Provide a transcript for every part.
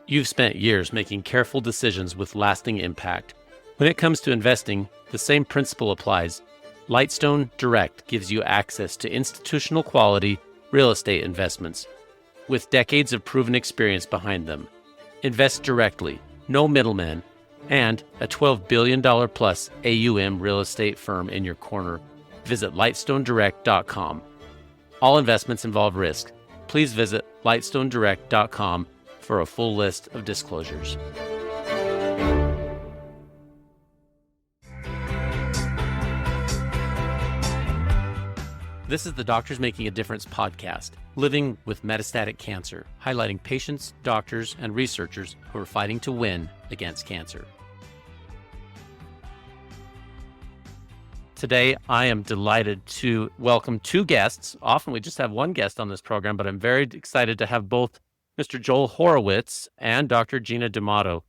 You've spent years making careful decisions with lasting impact. When it comes to investing, the same principle applies. Lightstone Direct gives you access to institutional quality real estate investments with decades of proven experience behind them. Invest directly, no middleman, and a $12 billion plus AUM real estate firm in your corner. Visit lightstonedirect.com. All investments involve risk. Please visit lightstonedirect.com for a full list of disclosures. This is the Doctors Making a Difference podcast, living with metastatic cancer, highlighting patients, doctors, and researchers who are fighting to win against cancer. Today, I am delighted to welcome two guests. Often we just have one guest on this program, but I'm very excited to have both Mr. Joel Horowitz and Dr. Gina D'Amato.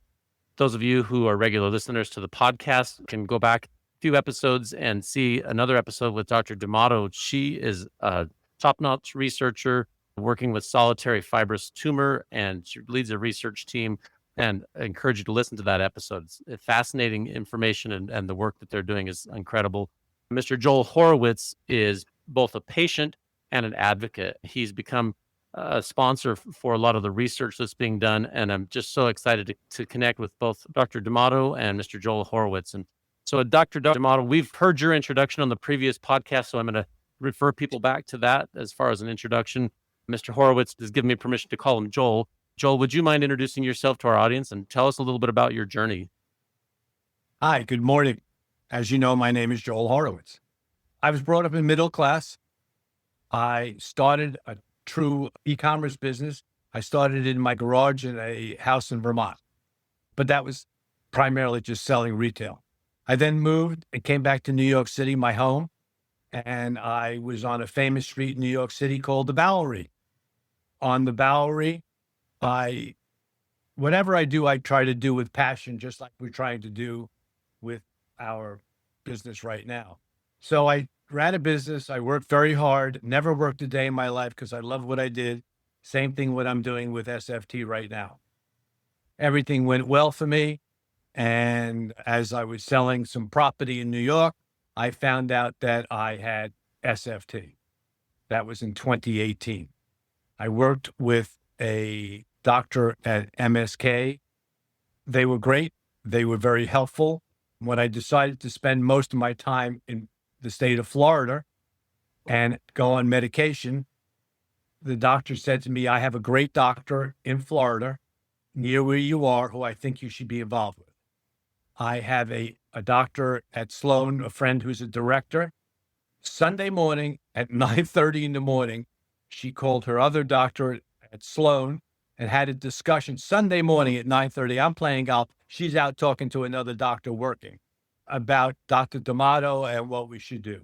Those of you who are regular listeners to the podcast can go back few episodes and see another episode with Dr. D'Amato. She is a top-notch researcher working with solitary fibrous tumor, and she leads a research team, and I encourage you to listen to that episode. It's fascinating information, and the work that they're doing is incredible. Mr. Joel Horowitz is both a patient and an advocate. He's become a sponsor for a lot of the research that's being done, and I'm just so excited to connect with both Dr. D'Amato and Mr. Joel Horowitz. And so Dr. D'Amato, we've heard your introduction on the previous podcast, so I'm going to refer people back to that as far as an introduction. Mr. Horowitz has given me permission to call him Joel. Joel, would you mind introducing yourself to our audience and tell us a little bit about your journey? Hi, good morning. As you know, my name is Joel Horowitz. I was brought up in middle class. I started a true e-commerce business. I started in my garage in a house in Vermont, but that was primarily just selling retail. I then moved and came back to New York City, my home, and I was on a famous street in New York City called the Bowery. On the Bowery, whatever I do, I try to do with passion, just like we're trying to do with our business right now. So I ran a business. I worked very hard, never worked a day in my life because I love what I did. Same thing what I'm doing with SFT right now. Everything went well for me. And as I was selling some property in New York, I found out that I had SFT. That was in 2018. I worked with a doctor at MSK. They were great. They were very helpful. When I decided to spend most of my time in the state of Florida and go on medication, the doctor said to me, I have a great doctor in Florida near where you are who I think you should be involved with. I have a doctor at Sloan, a friend who's a director. Sunday morning at 9:30 in the morning, she called her other doctor at Sloan and had a discussion. Sunday morning at 9:30, I'm playing golf. She's out talking to another doctor working about Dr. D'Amato and what we should do.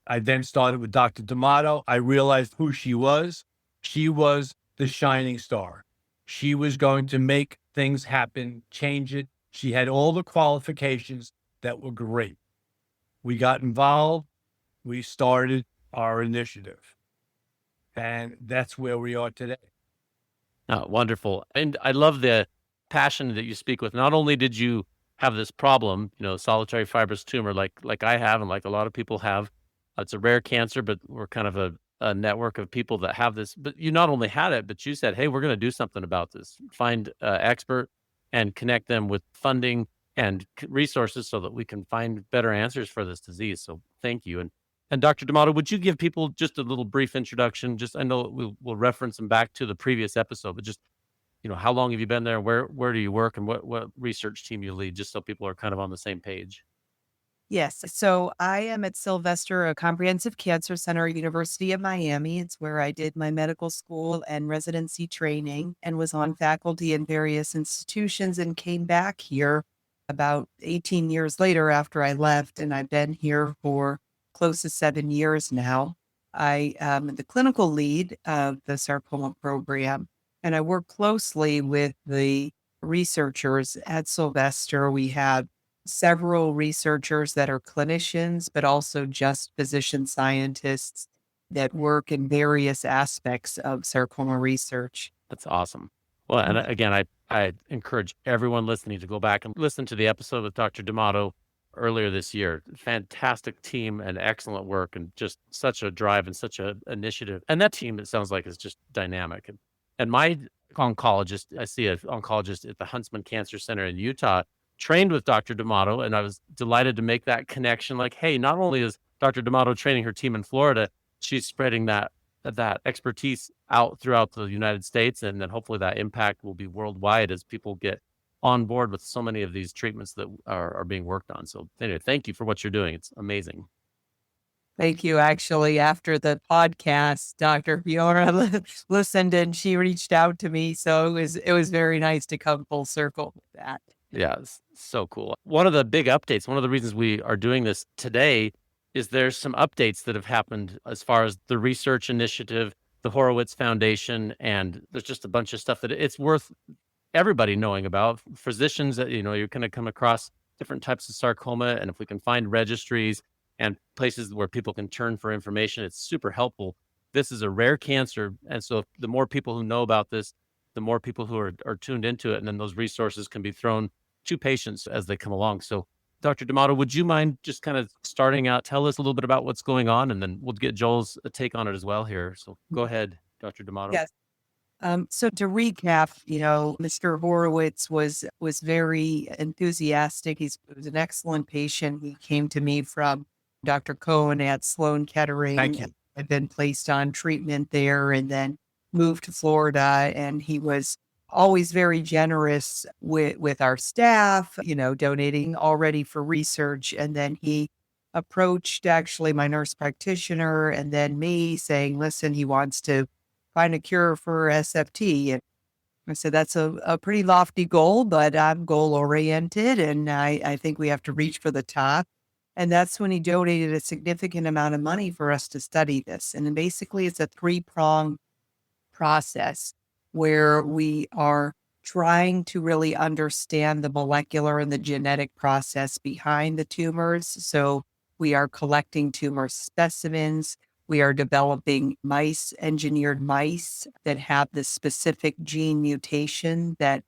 I then started with Dr. D'Amato. I realized who she was. She was the shining star. She was going to make things happen, change it. She had all the qualifications that were great. We got involved. We started our initiative. And that's where we are today. Oh, wonderful. And I love the passion that you speak with. Not only did you have this problem, solitary fibrous tumor like I have and like a lot of people have. It's a rare cancer, but we're kind of a network of people that have this. But you not only had it, but you said, hey, we're going to do something about this. Find an expert and connect them with funding and resources so that we can find better answers for this disease. So thank you. And Dr. D'Amato, would you give people just a little brief introduction? I know we'll reference them back to the previous episode, but just, how long have you been there? Where do you work and what research team you lead, just so people are kind of on the same page? Yes. So I am at Sylvester Comprehensive Cancer Center, University of Miami. It's where I did my medical school and residency training and was on faculty in various institutions and came back here about 18 years later after I left. And I've been here for close to 7 years now. I am the clinical lead of the Sarcoma Program, and I work closely with the researchers at Sylvester. We have several researchers that are clinicians, but also just physician scientists that work in various aspects of sarcoma research. That's awesome. Well, and again, I encourage everyone listening to go back and listen to the episode with Dr. D'Amato earlier this year. Fantastic team and excellent work, and just such a drive and such a initiative. And that team, it sounds like, is just dynamic. And my oncologist, I see an oncologist at the Huntsman Cancer Center in Utah, trained with Dr. D'Amato, and I was delighted to make that connection. Like, hey, not only is Dr. D'Amato training her team in Florida, she's spreading that expertise out throughout the United States, and then hopefully that impact will be worldwide as people get on board with so many of these treatments that are being worked on. So anyway, thank you for what you're doing. It's amazing. Thank you. Actually, after the podcast, Dr. Fiora listened and she reached out to me. So it was very nice to come full circle with that. Yeah, it's so cool. One of the big updates, one of the reasons we are doing this today is there's some updates that have happened as far as the research initiative, the Horowitz Foundation, and there's just a bunch of stuff that it's worth everybody knowing about. Physicians that, you're going to come across different types of sarcoma, and if we can find registries and places where people can turn for information, it's super helpful. This is a rare cancer, and so the more people who know about this, the more people who are tuned into it, and then those resources can be thrown to patients as they come along. So Dr. D'Amato, would you mind just kind of starting out, tell us a little bit about what's going on, and then we'll get Joel's take on it as well here. So go ahead, Dr. D'Amato. Yes. So to recap, Mr. Horowitz was very enthusiastic. He was an excellent patient. He came to me from Dr. Cohen at Sloan Kettering. Thank you. Had been placed on treatment there and then moved to Florida. And he was always very generous with our staff, donating already for research. And then he approached actually my nurse practitioner and then me saying, listen, he wants to find a cure for SFT. And I said, that's a pretty lofty goal, but I'm goal oriented. And I think we have to reach for the top. And that's when he donated a significant amount of money for us to study this. And then basically it's a 3-pronged process where we are trying to really understand the molecular and the genetic process behind the tumors. So we are collecting tumor specimens. We are developing engineered mice that have the specific gene mutation that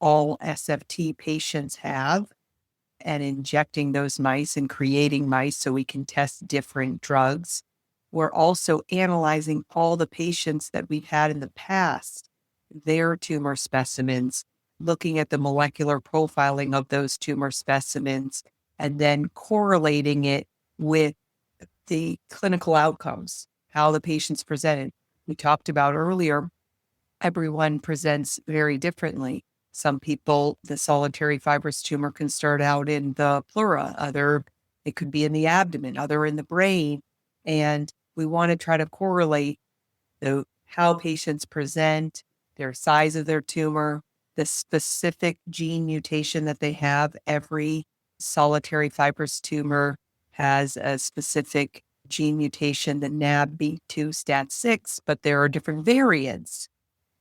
all SFT patients have, and injecting those mice and creating mice so we can test different drugs. We're also analyzing all the patients that we've had in the past, their tumor specimens, looking at the molecular profiling of those tumor specimens, and then correlating it with the clinical outcomes, how the patients presented. We talked about earlier, everyone presents very differently. Some people, the solitary fibrous tumor can start out in the pleura, it could be in the abdomen, other in the brain. And we want to try to correlate how patients present, their size of their tumor, the specific gene mutation that they have. Every solitary fibrous tumor has a specific gene mutation, the NAB-B2 STAT6, but there are different variants.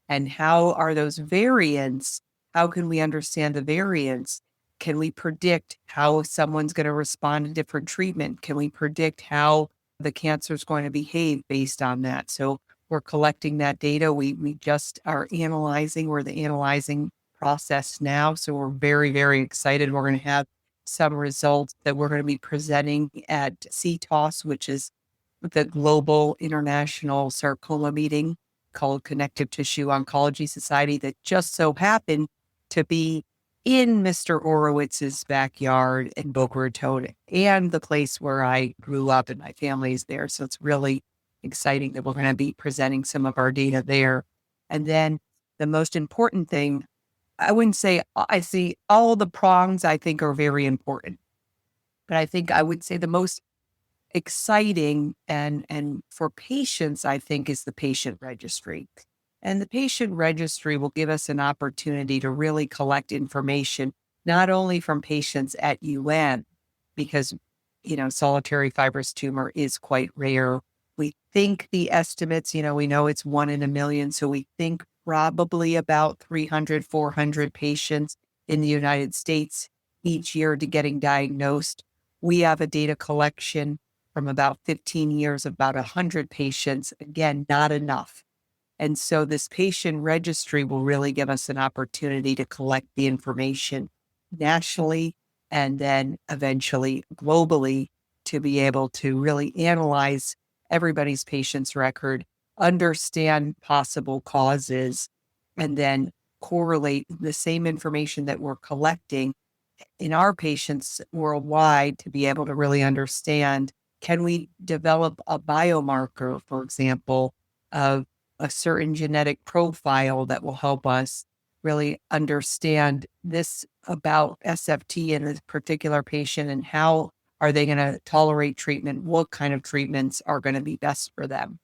And how are those variants? How can we understand the variants? Can we predict how someone's going to respond to different treatment? Can we predict how the cancer is going to behave based on that? So we're collecting that data. We just are analyzing. We're the analyzing process now. So we're very, very excited. We're going to have some results that we're going to be presenting at CTOS, which is the Global International Sarcoma Meeting called Connective Tissue Oncology Society, that just so happened to be in Mr. Horowitz's backyard in Boca Raton, and the place where I grew up and my family is there. So it's really exciting that we're going to be presenting some of our data there. And then the most important thing, I wouldn't say I see all the prongs I think are very important, but I think I would say the most exciting and for patients, I think, is the patient registry. And the patient registry will give us an opportunity to really collect information, not only from patients at because, solitary fibrous tumor is quite rare. We think the estimates, we know it's 1 in a million. So we think probably about 300, 400 patients in the United States each year to getting diagnosed. We have a data collection from about 15 years of about 100 patients. Again, not enough. And so this patient registry will really give us an opportunity to collect the information nationally and then eventually globally to be able to really analyze everybody's patient's record, understand possible causes, and then correlate the same information that we're collecting in our patients worldwide to be able to really understand, can we develop a biomarker, for example, of a certain genetic profile that will help us really understand this about SFT in a particular patient and how are they going to tolerate treatment? What kind of treatments are going to be best for them?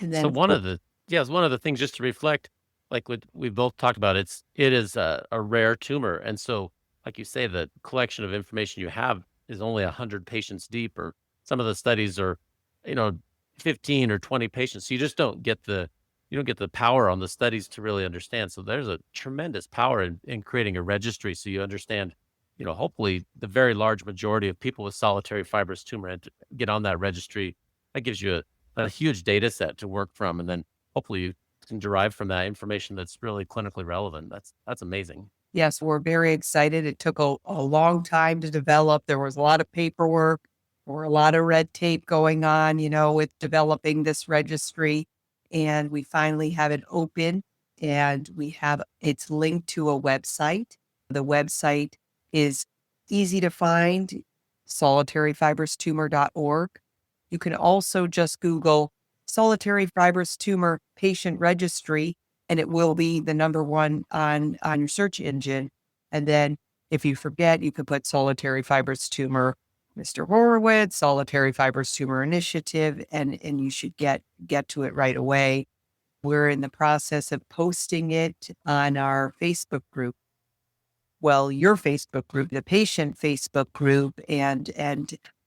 And then, So of one course, of the yes, one of the things just to reflect, like what we both talked about, it is a rare tumor, and so like you say, the collection of information you have is only 100 patients deep, or some of the studies are, you know, 15 or 20 patients. So you don't get the power on the studies to really understand. So there's a tremendous power in creating a registry, so you understand, hopefully the very large majority of people with solitary fibrous tumor get on that registry. That gives you a huge data set to work from, and then hopefully you can derive from that information that's really clinically relevant. That's amazing. yes, we're very excited. It took a long time to develop. There was a lot of paperwork or a lot of red tape going on, with developing this registry. And we finally have it open and it's linked to a website. The website is easy to find, solitaryfibrous-tumor.org. You can also just Google solitary fibrous tumor patient registry, and it will be the number one on your search engine. And then if you forget, you could put solitary fibrous tumor, Mr. Horowitz, solitary fibrous tumor initiative, and you should get to it right away. We're in the process of posting it on our Facebook group. Well, your Facebook group, the patient Facebook group, and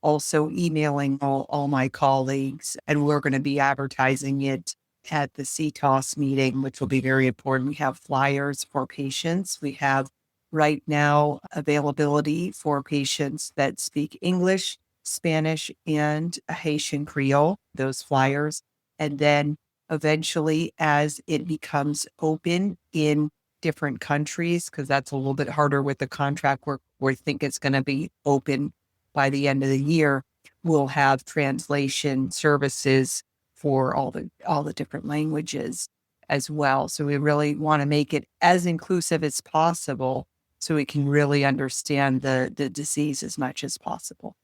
also emailing all my colleagues. And we're going to be advertising it at the CTOS meeting, which will be very important. We have flyers for patients. We have right now availability for patients that speak English, Spanish, and Haitian Creole, those flyers. And then eventually, as it becomes open in different countries, because that's a little bit harder with the contract work, we think it's going to be open by the end of the year, we'll have translation services for all the different languages as well. So we really want to make it as inclusive as possible so we can really understand the disease as much as possible.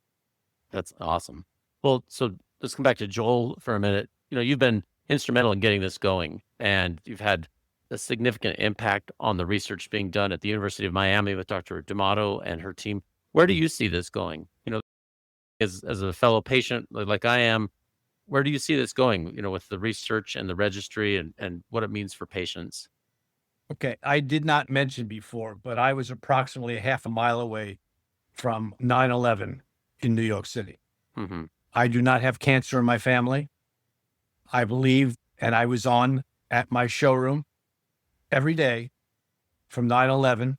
That's awesome. Well, so let's come back to Joel for a minute. You've been instrumental in getting this going, and you've had a significant impact on the research being done at the University of Miami with Dr. D'Amato and her team. Where do you see this going? As a fellow patient like I am, where do you see this going, with the research and the registry and what it means for patients? Okay, I did not mention before, but I was approximately half a mile away from 9/11 in New York City. Hmm. I do not have cancer in my family. I believe, and I was on at my showroom every day from 9/11.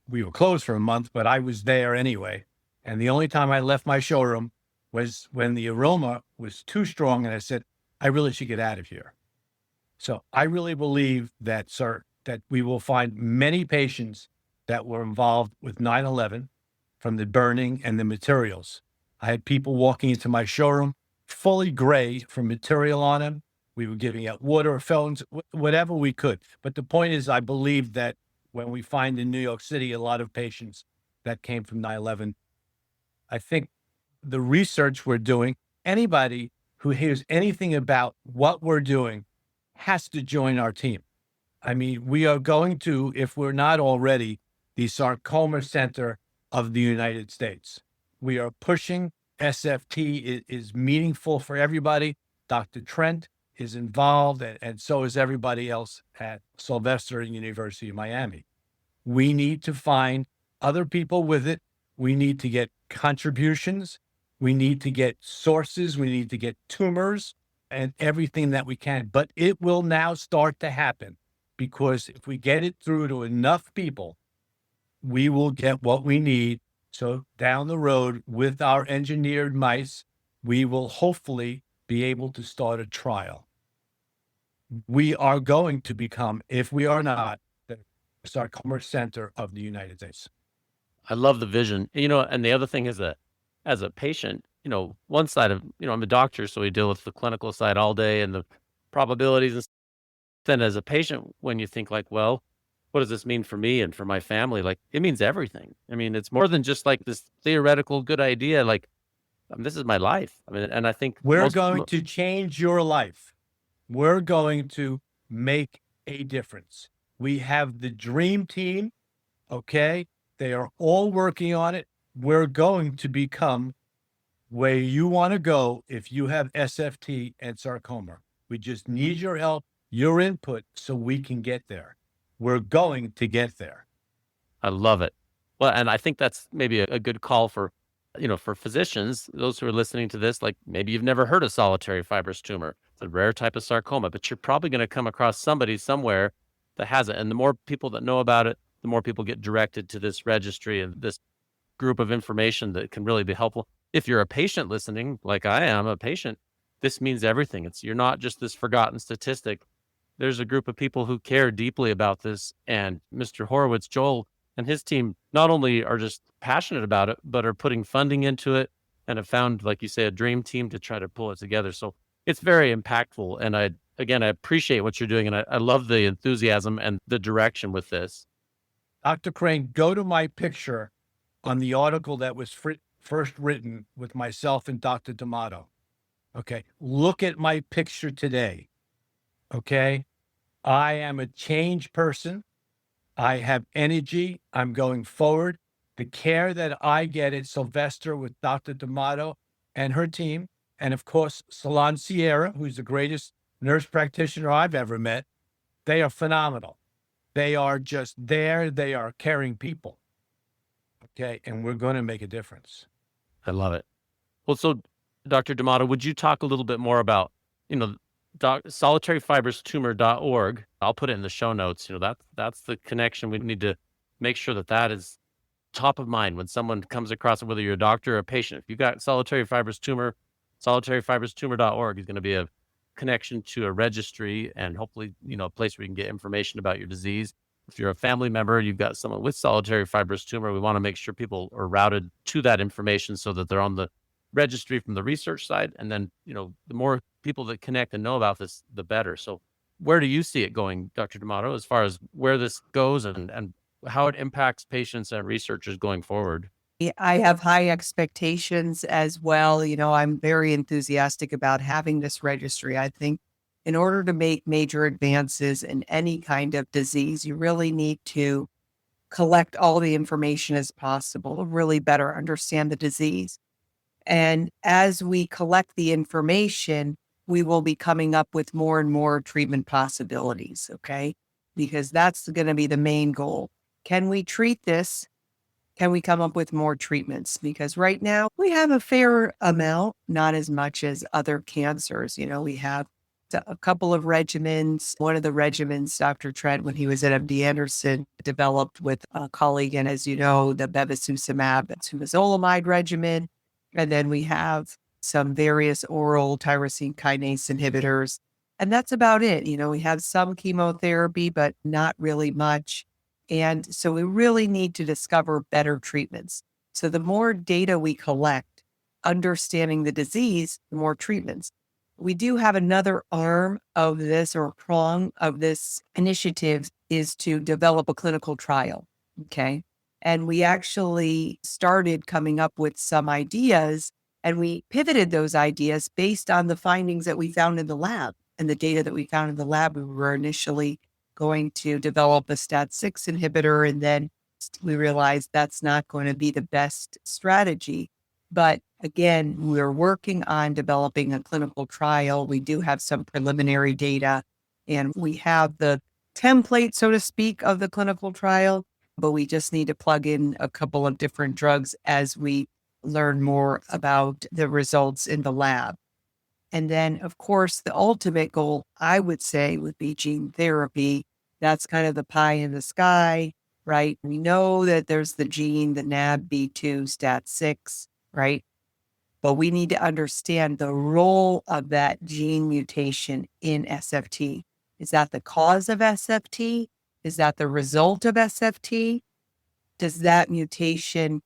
We were closed for a month, but I was there anyway. And the only time I left my showroom was when the aroma was too strong. And I said, I really should get out of here. So I really believe that, sir, that we will find many patients that were involved with 9/11 from the burning and the materials. I had people walking into my showroom fully gray from material on them. We were giving out water, phones, whatever we could. But the point is, I believe that when we find in New York City a lot of patients that came from 9/11, I think the research we're doing, anybody who hears anything about what we're doing has to join our team. I mean, we are going to, if we're not already, the Sarcoma Center of the United States. We are pushing SFT is meaningful for everybody. Dr. Trent is involved, and so is everybody else at Sylvester University of Miami. We need to find other people with it. We need to get contributions. We need to get sources. We need to get tumors and everything that we can. But it will now start to happen, because if we get it through to enough people, we will get what we need. So down the road with our engineered mice, we will hopefully be able to start a trial. we are going to become, if we are not, the sarcoma center of the United States. I love the vision. And the other thing is that as a patient, one side of, I'm a doctor, so we deal with the clinical side all day and the probabilities. And then as a patient, when you think like, well, what does this mean for me and for my family? Like, it means everything. I mean, it's more than just like this theoretical good idea. Like, this is my life. I mean, and I think We're going to change your life. We're going to make a difference. We have the dream team. Okay. They are all working on it. We're going to become where you want to go if you have SFT and sarcoma. We just need your help, your input, so we can get there. We're going to get there. I love it. Well, and I think that's maybe a good call for, for physicians, those who are listening to this, like maybe you've never heard of solitary fibrous tumor. It's a rare type of sarcoma, but you're probably going to come across somebody somewhere that has it. And the more people that know about it, the more people get directed to this registry and this group of information that can really be helpful. If you're a patient listening, like I am a patient, this means everything. You're not just this forgotten statistic. There's a group of people who care deeply about this. And Mr. Horowitz, Joel, and his team not only are just passionate about it, but are putting funding into it and have found, like you say, a dream team to try to pull it together. So it's very impactful. And I appreciate what you're doing. And I love the enthusiasm and the direction with this. Dr. Crane, go to my picture on the article that was first written with myself and Dr. D'Amato. Okay. Look at my picture today. Okay. I am a change person. I have energy. I'm going forward. The care that I get at Sylvester with Dr. D'Amato and her team, and of course, Salon Sierra, who's the greatest nurse practitioner I've ever met, they are phenomenal. They are just there. They are caring people. Okay. And we're going to make a difference. I love it. Well, so Dr. D'Amato, would you talk a little bit more about, solitaryfibrous-tumor.org? I'll put it in the show notes. That's the connection. We need to make sure that is top of mind when someone comes across it, whether you're a doctor or a patient. If you've got solitary fibrous tumor, solitaryfibrous-tumor.org is going to be a connection to a registry and hopefully, a place where you can get information about your disease. If you're a family member, you've got someone with solitary fibrous tumor, we want to make sure people are routed to that information so that they're on the registry from the research side. And then, the more people that connect and know about this, the better. So where do you see it going, Dr. D'Amato, as far as where this goes and how it impacts patients and researchers going forward? I have high expectations as well. I'm very enthusiastic about having this registry. I think in order to make major advances in any kind of disease, you really need to collect all the information as possible to really better understand the disease. And as we collect the information, we will be coming up with more and more treatment possibilities, okay? Because that's going to be the main goal. Can we treat this? Can we come up with more treatments? Because right now we have a fair amount, not as much as other cancers. We have a couple of regimens. One of the regimens, Dr. Trent, when he was at MD Anderson, developed with a colleague, and as you know, the bevacizumab temozolomide regimen. And then we have some various oral tyrosine kinase inhibitors. And that's about it. We have some chemotherapy, but not really much. And so we really need to discover better treatments. So the more data we collect, understanding the disease, the more treatments. We do have another arm of this, or a prong of this initiative, is to develop a clinical trial. Okay. And we actually started coming up with some ideas, and we pivoted those ideas based on the findings that we found in the lab and the data that we found in the lab. We were initially going to develop a STAT6 inhibitor, and then we realized that's not going to be the best strategy. But again, we're working on developing a clinical trial. We do have some preliminary data, and we have the template, so to speak, of the clinical trial, but we just need to plug in a couple of different drugs as we learn more about the results in the lab. And then, of course, the ultimate goal, I would say, would be gene therapy. That's kind of the pie in the sky, right? We know that there's the gene, the NAB-B2, STAT6, right? But we need to understand the role of that gene mutation in SFT. Is that the cause of SFT? Is that the result of SFT? Does that mutation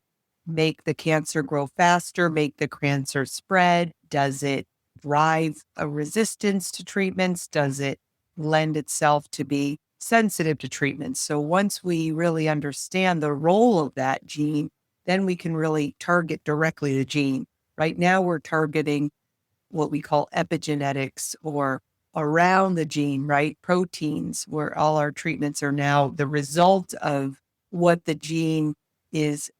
make the cancer grow faster, make the cancer spread? Does it drive a resistance to treatments? Does it lend itself to be sensitive to treatments? So once we really understand the role of that gene, then we can really target directly the gene. Right now, we're targeting what we call epigenetics, or around the gene, right? Proteins, where all our treatments are now the result of what the gene is,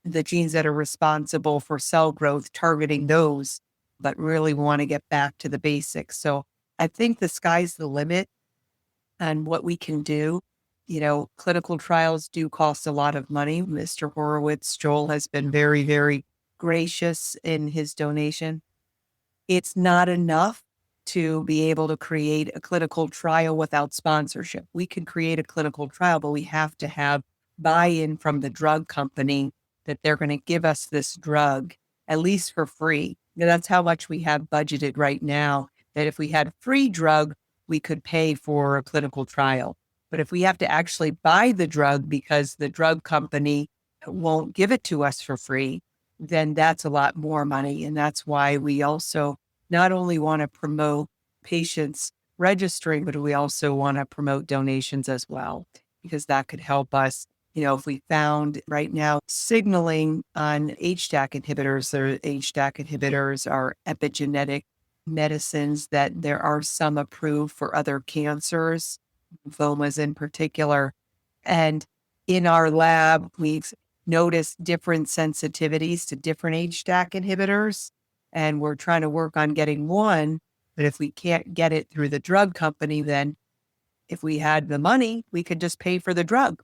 the genes that are responsible for cell growth, targeting those, but really want to get back to the basics. So I think the sky's the limit on what we can do. Clinical trials do cost a lot of money. Mr. Horowitz, Joel, has been very, very gracious in his donation. It's not enough to be able to create a clinical trial without sponsorship. We can create a clinical trial, but we have to have buy-in from the drug company that they're going to give us this drug, at least for free. That's how much we have budgeted right now, that if we had a free drug, we could pay for a clinical trial. But if we have to actually buy the drug because the drug company won't give it to us for free, then that's a lot more money. And that's why we also not only want to promote patients registering, but we also want to promote donations as well, because that could help us. If we found right now signaling on HDAC inhibitors, are epigenetic medicines, that there are some approved for other cancers, lymphomas in particular. And in our lab, we've noticed different sensitivities to different HDAC inhibitors. And we're trying to work on getting one. But if we can't get it through the drug company, then if we had the money, we could just pay for the drug.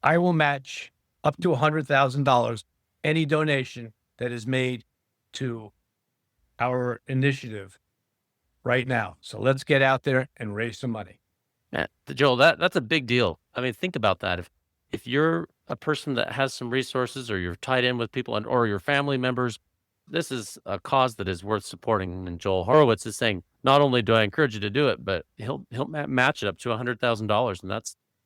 I will match up to $100,000 any donation that is made to our initiative right now. So let's get out there and raise some money. Yeah, Joel, that's a big deal. I mean, think about that. If you're a person that has some resources, or you're tied in with people, or your family members, this is a cause that is worth supporting. And Joel Horowitz is saying, not only do I encourage you to do it, but he'll match it up to $100,000, and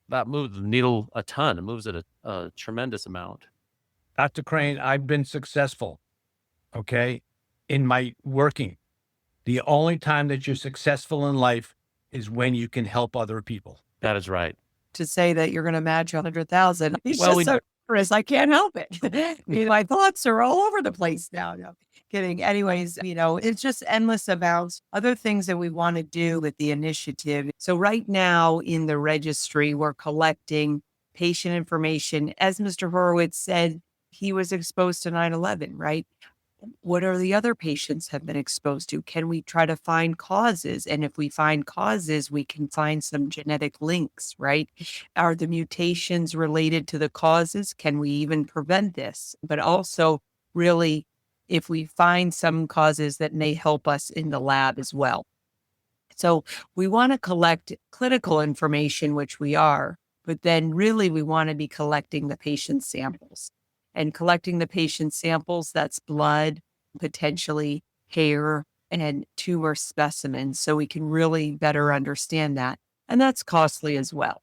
that moves the needle a ton. It moves it a tremendous amount. Dr. Crane, I've been successful, okay, in my working. The only time that you're successful in life is when you can help other people. That is right. To say that you're going to match 100,000, it's Well, just so Chris, I can't help it. My thoughts are all over the place now. No, kidding. Anyways, it's just endless amounts. Other things that we want to do with the initiative. So right now in the registry, we're collecting patient information. As Mr. Horowitz said, he was exposed to 9/11, right? What are the other patients have been exposed to? Can we try to find causes? And if we find causes, we can find some genetic links, right? Are the mutations related to the causes? Can we even prevent this? But also, really, if we find some causes that may help us in the lab as well. So we want to collect clinical information, which we are, but then really we want to be collecting the patient samples. And collecting the patient samples, that's blood, potentially hair, and tumor specimens, so we can really better understand that. And that's costly as well,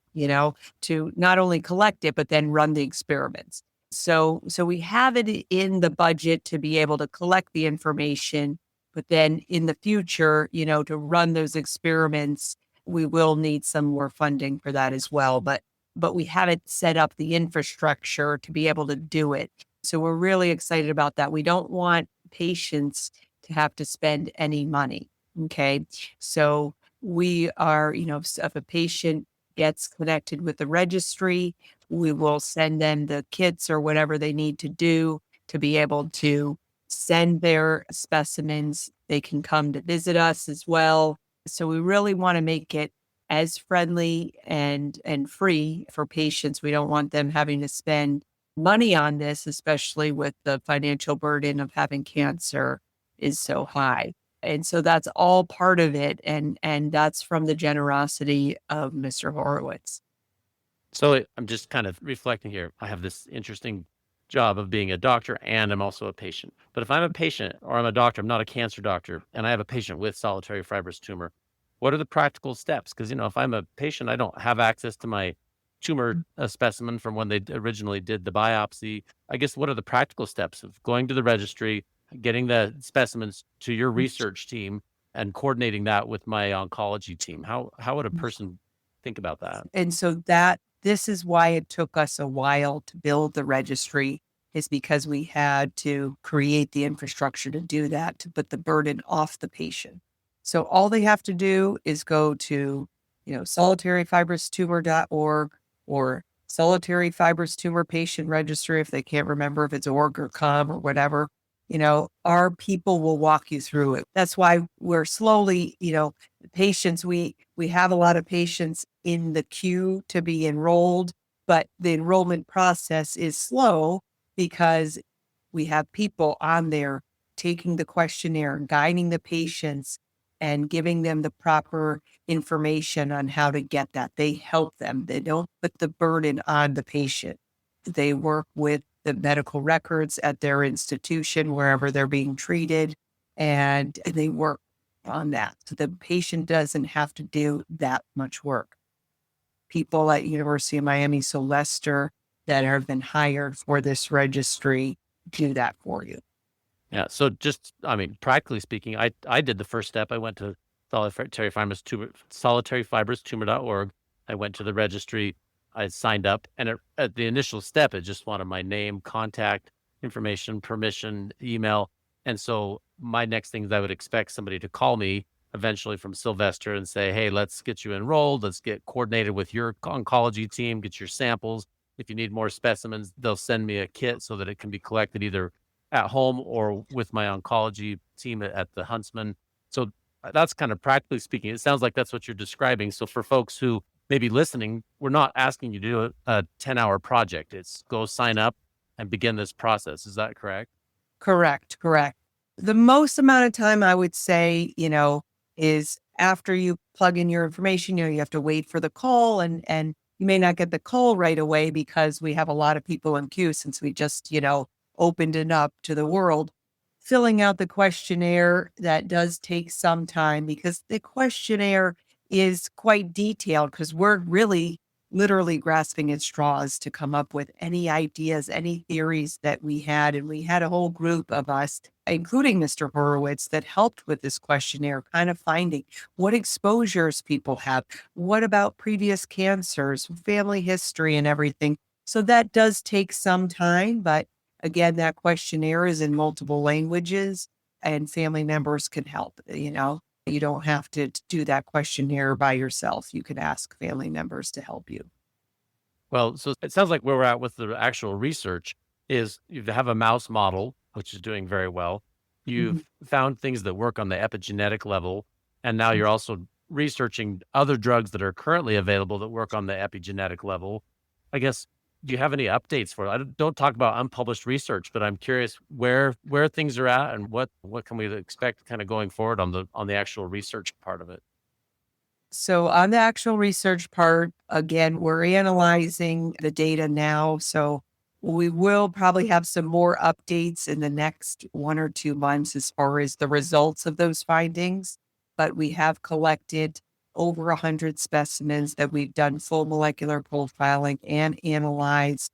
to not only collect it, but then run the experiments. So we have it in the budget to be able to collect the information, but then in the future, to run those experiments, we will need some more funding for that as well. But we haven't set up the infrastructure to be able to do it. So we're really excited about that. We don't want patients to have to spend any money. Okay. So we are, if a patient gets connected with the registry, we will send them the kits or whatever they need to do to be able to send their specimens. They can come to visit us as well. So we really want to make it as friendly and free for patients. We don't want them having to spend money on this, especially with the financial burden of having cancer is so high. And so that's all part of it. And that's from the generosity of Mr. Horowitz. So I'm just kind of reflecting here. I have this interesting job of being a doctor, and I'm also a patient. But if I'm a patient or I'm a doctor, I'm not a cancer doctor, and I have a patient with solitary fibrous tumor, What are the practical steps? Because, if I'm a patient, I don't have access to my tumor specimen from when they originally did the biopsy. I guess what are the practical steps of going to the registry, getting the specimens to your research team, and coordinating that with my oncology team? How would a person think about that? And so this is why it took us a while to build the registry, is because we had to create the infrastructure to do that, to put the burden off the patient. So all they have to do is go to, solitaryfibrous-tumor.org or solitary fibrous tumor patient registry, if they can't remember if it's org or com or whatever. Our people will walk you through it. That's why we're slowly, patients, we have a lot of patients in the queue to be enrolled, but the enrollment process is slow because we have people on there taking the questionnaire, guiding the patients, and giving them the proper information on how to get that. They help them. They don't put the burden on the patient. They work with the medical records at their institution, wherever they're being treated, and they work on that. So the patient doesn't have to do that much work. People at University of Miami, Sylvester, that have been hired for this registry do that for you. Yeah. So practically speaking, I did the first step. I went to solitaryfibrous-tumor.org. I went to the registry. I signed up, and at the initial step, it just wanted my name, contact information, permission, email. And so my next thing is I would expect somebody to call me eventually from Sylvester and say, hey, let's get you enrolled. Let's get coordinated with your oncology team, get your samples. If you need more specimens, they'll send me a kit so that it can be collected either at home or with my oncology team at the Huntsman. So that's kind of practically speaking. It sounds like that's what you're describing. So for folks who may be listening, we're not asking you to do a 10-hour project. It's go sign up and begin this process. Is that correct? Correct. The most amount of time I would say, is after you plug in your information, you have to wait for the call, and you may not get the call right away because we have a lot of people in queue since we just, opened it up to the world. Filling out the questionnaire, that does take some time because the questionnaire is quite detailed, because we're really literally grasping at straws to come up with any ideas, any theories that we had. And we had a whole group of us, including Mr. Horowitz, that helped with this questionnaire, kind of finding what exposures people have, what about previous cancers, family history, and everything. So that does take some time, but again, that questionnaire is in multiple languages and family members can help. You don't have to do that questionnaire by yourself. You can ask family members to help you. Well, so it sounds like where we're at with the actual research is you have a mouse model, which is doing very well. You've found things that work on the epigenetic level, and now you're also researching other drugs that are currently available that work on the epigenetic level. I guess, do you have any updates for it? Don't talk about unpublished research, but I'm curious where things are at and what can we expect kind of going forward on the actual research part of it. So on the actual research part, again, we're analyzing the data now. So we will probably have some more updates in the next 1 or 2 months as far as the results of those findings. But we have collected over 100 specimens that we've done full molecular profiling and analyzed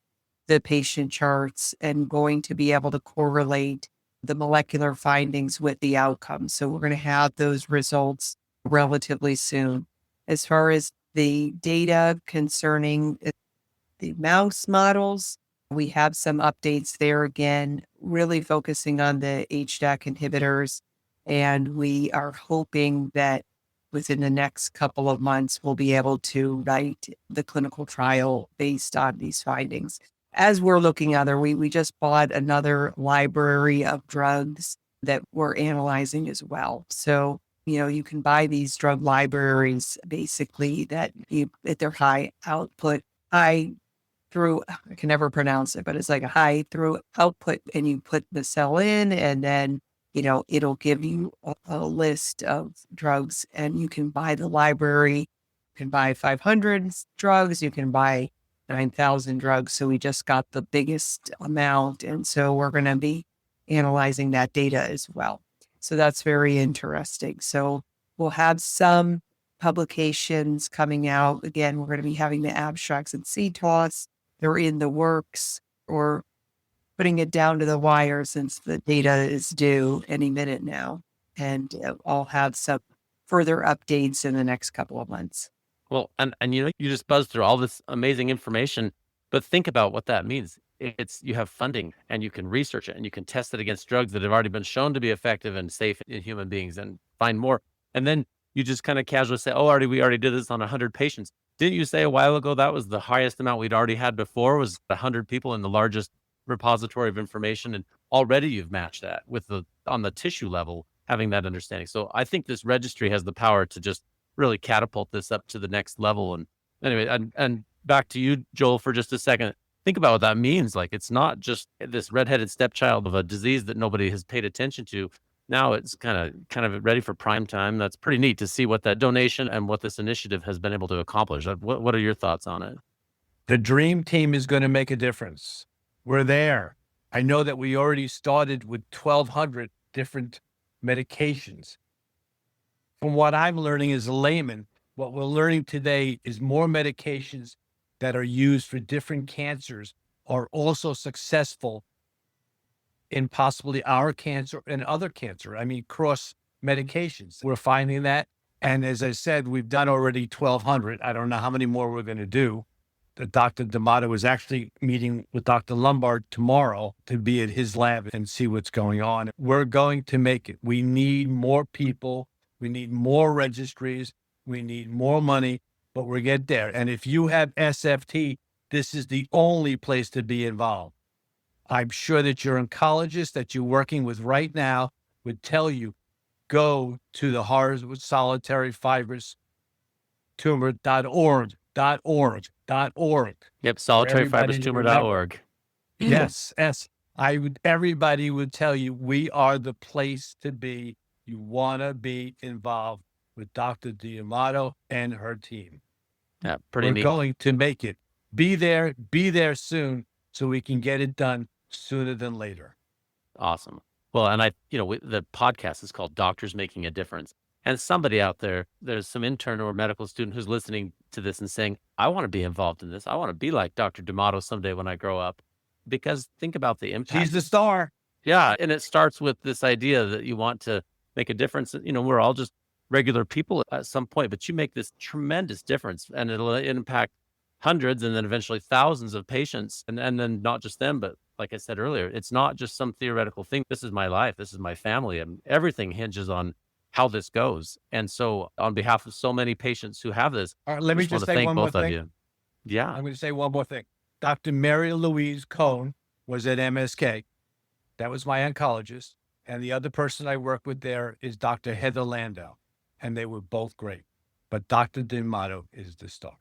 the patient charts, and going to be able to correlate the molecular findings with the outcomes. So we're going to have those results relatively soon. As far as the data concerning the mouse models, we have some updates there, again, really focusing on the HDAC inhibitors. And we are hoping that within the next couple of months, we'll be able to write the clinical trial based on these findings. As we're looking at it, we just bought another library of drugs that we're analyzing as well. So, you can buy these drug libraries basically that they're high output, high through, I can never pronounce it, but it's like a high through output, and you put the cell in, and then it'll give you a list of drugs, and you can buy the library. You can buy 500 drugs. You can buy 9,000 drugs. So we just got the biggest amount. And so we're going to be analyzing that data as well. So that's very interesting. So we'll have some publications coming out. Again, we're going to be having the abstracts and CTOS. They're in the works, or putting it down to the wire since the data is due any minute now. And I'll have some further updates in the next couple of months. Well, and you just buzzed through all this amazing information, but think about what that means. It's you have funding and you can research it and you can test it against drugs that have already been shown to be effective and safe in human beings and find more. And then you just kind of casually say, "Oh, we already did this on 100 patients." Didn't you say a while ago that was the highest amount we'd already had before was 100 people in the largest repository of information? And already you've matched that with on the tissue level, having that understanding. So I think this registry has the power to just really catapult this up to the next level. And anyway, and back to you, Joel, for just a second. Think about what that means. Like, it's not just this redheaded stepchild of a disease that nobody has paid attention to. Now it's kind of ready for prime time. That's pretty neat to see what that donation and what this initiative has been able to accomplish. What are your thoughts on it? The dream team is going to make a difference. We're there. I know that we already started with 1,200 different medications. From what I'm learning as a layman, what we're learning today is more medications that are used for different cancers are also successful in possibly our cancer and other cancer. I mean, cross medications. We're finding that. And as I said, we've done already 1,200. I don't know how many more we're going to do. Dr. D'Amato is actually meeting with Dr. Lombard tomorrow to be at his lab and see what's going on. We're going to make it. We need more people. We need more registries. We need more money, but we'll get there. And if you have SFT, this is the only place to be involved. I'm sure that your oncologist that you're working with right now would tell you, go to the Horowitz Solitary Fibrous Tumor.org. Yep, solitaryfibrous-tumor.org. Yes. Everybody would tell you we are the place to be. You want to be involved with Dr. D'Amato and her team. Yeah, pretty We're neat. going to make it. Be there soon so we can get it done sooner than later. Awesome. Well, and the podcast is called Doctors Making a Difference. And somebody out there's some intern or medical student who's listening to this and saying, I want to be involved in this. I want to be like Dr. D'Amato someday when I grow up. Because think about the impact. She's the star. Yeah. And it starts with this idea that you want to make a difference. We're all just regular people at some point, but you make this tremendous difference and it'll impact hundreds and then eventually thousands of patients. And then not just them, but like I said earlier, it's not just some theoretical thing. This is my life. This is my family. And everything hinges on how this goes. And so on behalf of so many patients who have this, All right, let me just say one more thing. Yeah. I'm going to say one more thing. Dr. Mary Louise Cohn was at MSK. That was my oncologist. And the other person I work with there is Dr. Heather Landau. And they were both great. But Dr. D'Amato is the star.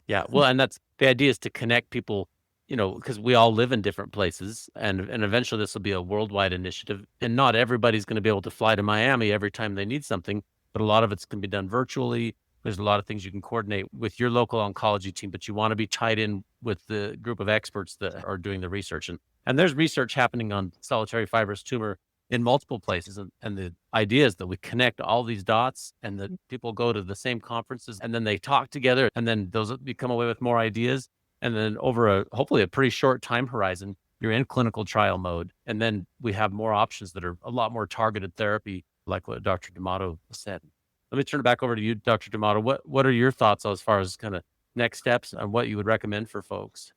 Yeah. Well, and that's the idea, is to connect people, because we all live in different places, and eventually this will be a worldwide initiative, and not everybody's going to be able to fly to Miami every time they need something, but a lot of it's going to be done virtually. There's a lot of things you can coordinate with your local oncology team, but you want to be tied in with the group of experts that are doing the research. And there's research happening on solitary fibrous tumor in multiple places. And the idea is that we connect all these dots and that people go to the same conferences and then they talk together and then you come away with more ideas. And then over hopefully a pretty short time horizon, you're in clinical trial mode. And then we have more options that are a lot more targeted therapy, like what Dr. D'Amato said. Let me turn it back over to you, Dr. D'Amato. What are your thoughts as far as kind of next steps and what you would recommend for folks?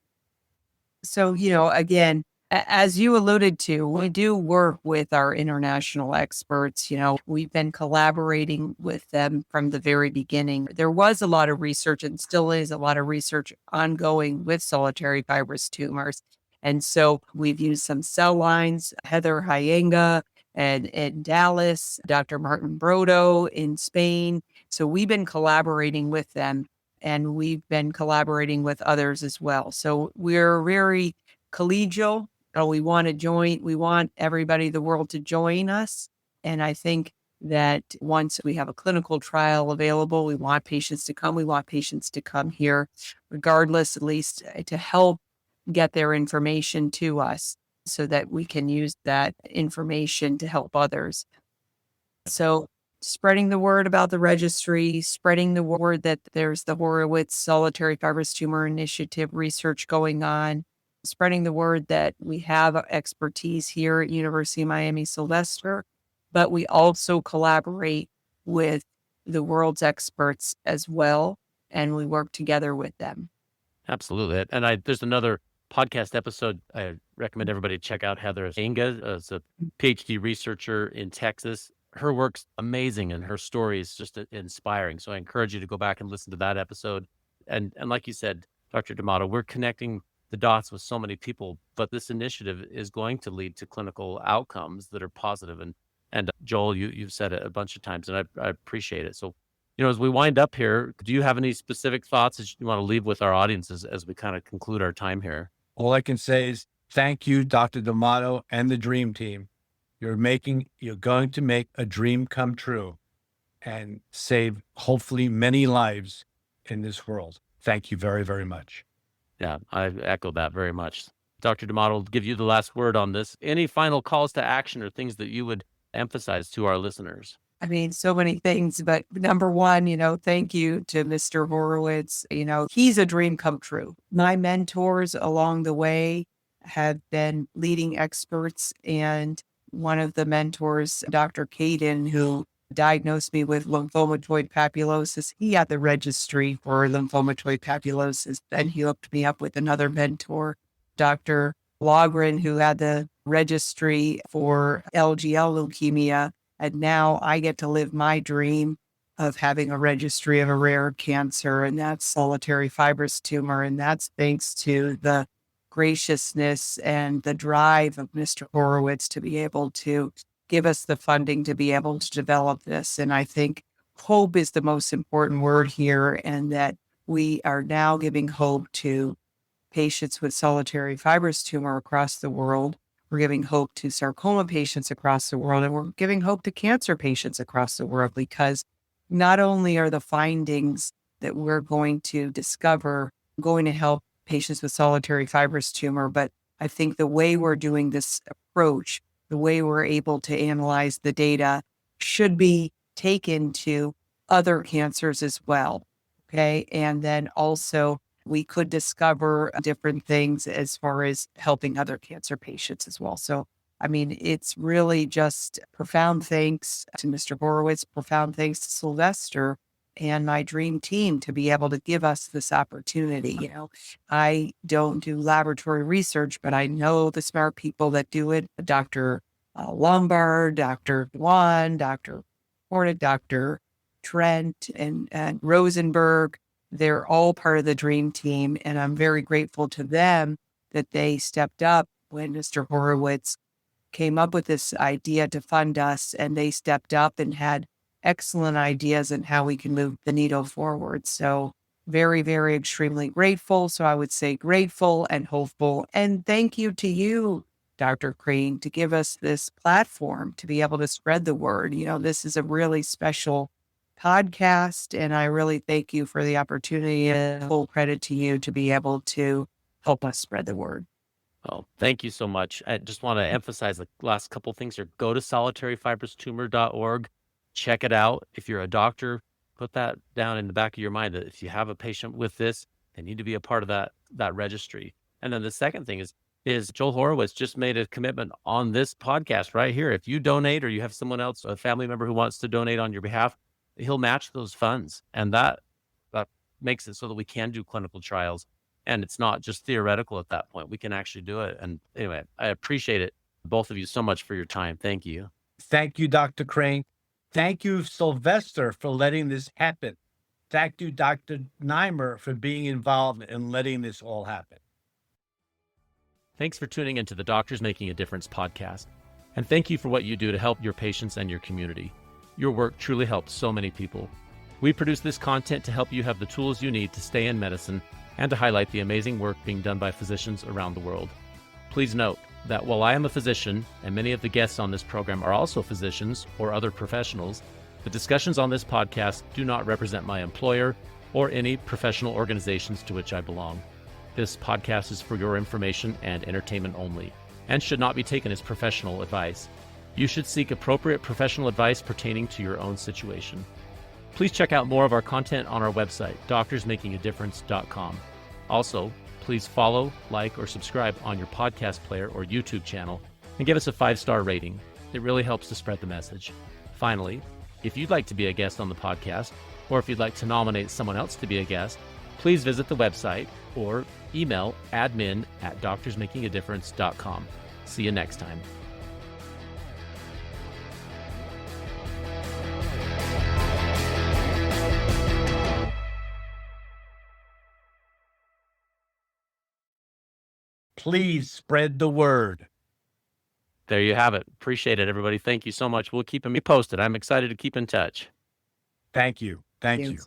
So, again, as you alluded to, we do work with our international experts. We've been collaborating with them from the very beginning. There was a lot of research and still is a lot of research ongoing with solitary fibrous tumors. And so we've used some cell lines, Heather Hyenga and in Dallas, Dr. Martin Brodo in Spain. So we've been collaborating with them and we've been collaborating with others as well. So we're very collegial. We want to join. We want everybody in the world to join us. And I think that once we have a clinical trial available, we want patients to come. We want patients to come here, regardless, at least to help get their information to us so that we can use that information to help others. So spreading the word about the registry, spreading the word that there's the Horowitz Solitary Fibrous Tumor Initiative research going on, spreading the word that we have expertise here at University of Miami Sylvester, but we also collaborate with the world's experts as well, and we work together with them. Absolutely. And there's another podcast episode I recommend everybody check out. Heather Inga is a PhD researcher in Texas. Her work's amazing and her story is just inspiring. So I encourage you to go back and listen to that episode. And like you said, Dr. D'Amato, we're connecting the dots with so many people, but this initiative is going to lead to clinical outcomes that are positive. And Joel, you've said it a bunch of times, and I appreciate it. So, as we wind up here, do you have any specific thoughts that you want to leave with our audiences as we kind of conclude our time here? All I can say is thank you, Dr. D'Amato and the Dream Team. You're going to make a dream come true and save hopefully many lives in this world. Thank you very, very much. Yeah, I echo that very much. Dr. D'Amato, I'll give you the last word on this. Any final calls to action or things that you would emphasize to our listeners? I mean, so many things, but number one, thank you to Mr. Horowitz. He's a dream come true. My mentors along the way have been leading experts, and one of the mentors, Dr. Caden, who diagnosed me with lymphomatoid papulosis, he had the registry for lymphomatoid papulosis. Then he hooked me up with another mentor, Dr. Logren, who had the registry for LGL leukemia. And now I get to live my dream of having a registry of a rare cancer, and that's solitary fibrous tumor. And that's thanks to the graciousness and the drive of Mr. Horowitz to be able to give us the funding to be able to develop this. And I think hope is the most important word here, and that we are now giving hope to patients with solitary fibrous tumor across the world. We're giving hope to sarcoma patients across the world, and we're giving hope to cancer patients across the world, because not only are the findings that we're going to discover going to help patients with solitary fibrous tumor, but I think the way we're doing this approach, the way we're able to analyze the data, should be taken to other cancers as well. Okay. And then also we could discover different things as far as helping other cancer patients as well. So, I mean, it's really just profound thanks to Mr. Horowitz, profound thanks to Sylvester and my dream team to be able to give us this opportunity. I don't do laboratory research, but I know the smart people that do it, Dr. Lombard, Dr. Dwan, Dr. Hornet, Dr. Trent, and Rosenberg. They're all part of the dream team, and I'm very grateful to them that they stepped up when Mr. Horowitz came up with this idea to fund us, and they stepped up and had excellent ideas on how we can move the needle forward. So very, very extremely grateful. So I would say grateful and hopeful. And thank you to you, Dr. Crane, to give us this platform to be able to spread the word. This is a really special podcast, and I really thank you for the opportunity, and full credit to you to be able to help us spread the word. Well, thank you so much. I just want to emphasize the last couple of things here. Go to solitaryfibroustumor.org. Check it out. If you're a doctor, put that down in the back of your mind that if you have a patient with this, they need to be a part of that registry. And then the second thing is Joel Horowitz just made a commitment on this podcast right here. If you donate, or you have someone else, a family member who wants to donate on your behalf, he'll match those funds. And that makes it so that we can do clinical trials. And it's not just theoretical at that point. We can actually do it. And anyway, I appreciate it, both of you, so much for your time. Thank you. Thank you, Dr. Crane. Thank you, Sylvester, for letting this happen. Thank you, Dr. Neimer, for being involved in letting this all happen. Thanks for tuning into the Doctors Making a Difference podcast. And thank you for what you do to help your patients and your community. Your work truly helps so many people. We produce this content to help you have the tools you need to stay in medicine and to highlight the amazing work being done by physicians around the world. Please note that while I am a physician, and many of the guests on this program are also physicians or other professionals, the discussions on this podcast do not represent my employer or any professional organizations to which I belong. This podcast is for your information and entertainment only, and should not be taken as professional advice. You should seek appropriate professional advice pertaining to your own situation. Please check out more of our content on our website, doctorsmakingadifference.com. Also, please follow, like, or subscribe on your podcast player or YouTube channel and give us a 5-star rating. It really helps to spread the message. Finally, if you'd like to be a guest on the podcast, or if you'd like to nominate someone else to be a guest, please visit the website or email admin@doctorsmakingadifference.com. See you next time. Please spread the word. There you have it. Appreciate it, everybody. Thank you so much. We'll keep me posted. I'm excited to keep in touch. Thank you. Thank you.